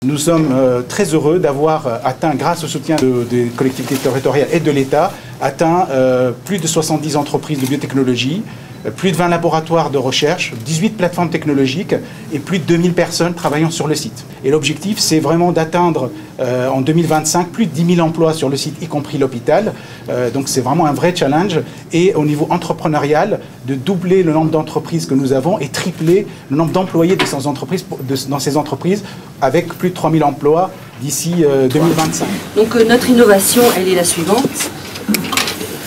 Nous sommes très heureux d'avoir atteint, grâce au soutien des collectivités territoriales et de l'État, plus de 70 entreprises de biotechnologie, plus de 20 laboratoires de recherche, 18 plateformes technologiques et plus de 2000 personnes travaillant sur le site. Et l'objectif, c'est vraiment d'atteindre en 2025 plus de 10 000 emplois sur le site, y compris l'hôpital. Donc c'est vraiment un vrai challenge. Et au niveau entrepreneurial, de doubler le nombre d'entreprises que nous avons et tripler le nombre d'employés dans ces entreprises avec plus de 3 000 emplois d'ici 2025. Donc notre innovation, elle est la suivante.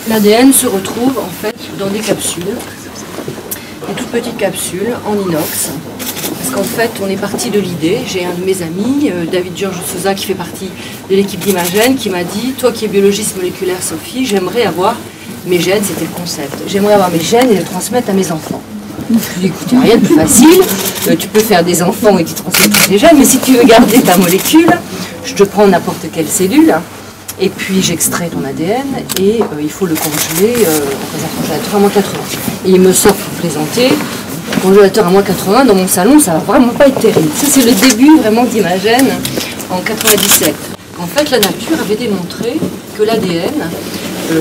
L'ADN se retrouve en fait dans des capsules, des toutes petites capsules en inox. Parce qu'en fait, on est parti de l'idée. J'ai un de mes amis, David Georges Souza, qui fait partie de l'équipe d'Imagen, qui m'a dit, toi qui es biologiste moléculaire, Sophie, j'aimerais avoir mes gènes, c'était le concept. J'aimerais avoir mes gènes et les transmettre à mes enfants. Je lui ai dit, écoute, il n'y a rien de plus facile. Tu peux faire des enfants et qui transmettent des gènes, mais si tu veux garder ta molécule, je te prends n'importe quelle cellule. Et puis j'extrais ton ADN et il faut le congeler dans un congélateur à moins 80. Et il me sort pour plaisanter, un congélateur à moins 80 dans mon salon, ça va vraiment pas être terrible. Ça c'est le début vraiment d'Imagen en 97. En fait la nature avait démontré que l'ADN,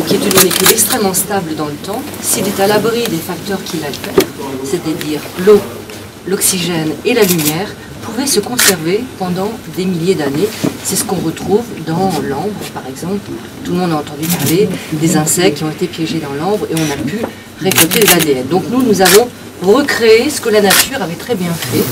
qui est une molécule extrêmement stable dans le temps, s'il est à l'abri des facteurs qui l'altèrent, c'est-à-dire l'eau, l'oxygène et la lumière, pouvait se conserver pendant des milliers d'années. C'est ce qu'on retrouve dans l'ambre, par exemple. Tout le monde a entendu parler des insectes qui ont été piégés dans l'ambre et on a pu récolter de l'ADN. Donc nous avons recréé ce que la nature avait très bien fait,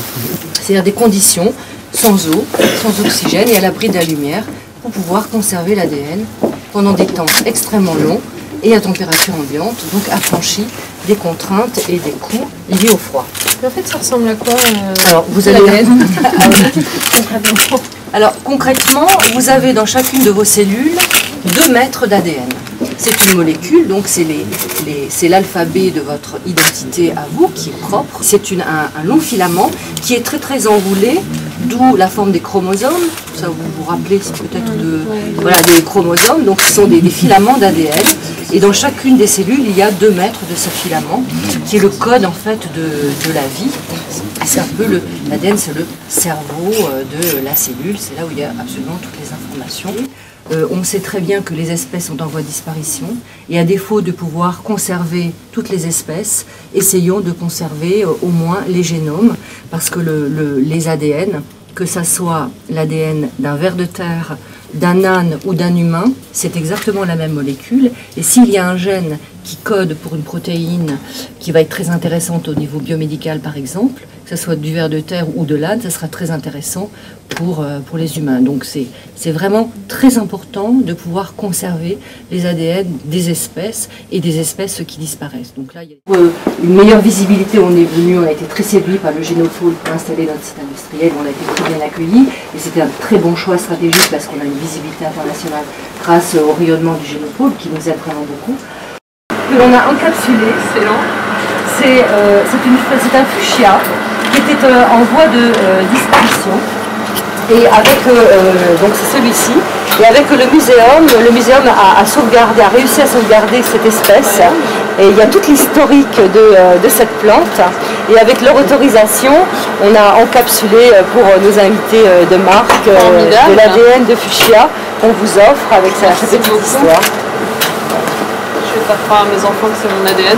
c'est-à-dire des conditions sans eau, sans oxygène et à l'abri de la lumière pour pouvoir conserver l'ADN pendant des temps extrêmement longs et à température ambiante, donc affranchi des contraintes et des coûts liés au froid. En fait, ça ressemble à quoi Alors, vous allez... Alors, concrètement, vous avez dans chacune de vos cellules 2 mètres d'ADN. C'est une molécule, donc c'est l'alphabet de votre identité à vous, qui est propre. C'est un long filament qui est très très enroulé, d'où la forme des chromosomes. Ça vous vous rappelez peut-être voilà, des chromosomes, donc ce sont des filaments d'ADN. Et dans chacune des cellules, il y a 2 mètres de ce filament, qui est le code en fait de la vie. C'est un peu l'ADN, c'est le cerveau de la cellule, c'est là où il y a absolument toutes les informations. On sait très bien que les espèces sont en voie de disparition et à défaut de pouvoir conserver toutes les espèces, essayons de conserver au moins les génomes parce que les ADN, que ça soit l'ADN d'un ver de terre, d'un âne ou d'un humain, c'est exactement la même molécule. Et s'il y a un gène qui code pour une protéine qui va être très intéressante au niveau biomédical par exemple, que ce soit du ver de terre ou de l'âne, ça sera très intéressant pour les humains. Donc c'est vraiment très important de pouvoir conserver les ADN des espèces et des espèces qui disparaissent. Donc là, il y a une meilleure visibilité, on est venu, on a été très séduit par le Génopôle pour installer notre site industriel, on a été très bien accueillis et c'était un très bon choix stratégique parce qu'on a une visibilité internationale grâce au rayonnement du Génopôle qui nous aide vraiment beaucoup. Que l'on a encapsulé, c'est un fuchsia qui était en voie de disparition et avec donc c'est celui-ci et avec le muséum a réussi à sauvegarder cette espèce et il y a toute l'historique de cette plante et avec leur autorisation on a encapsulé pour nos invités de marque de l'ADN de fuchsia qu'on vous offre avec sa petite histoire. Je vais faire croire à mes enfants que c'est mon ADN.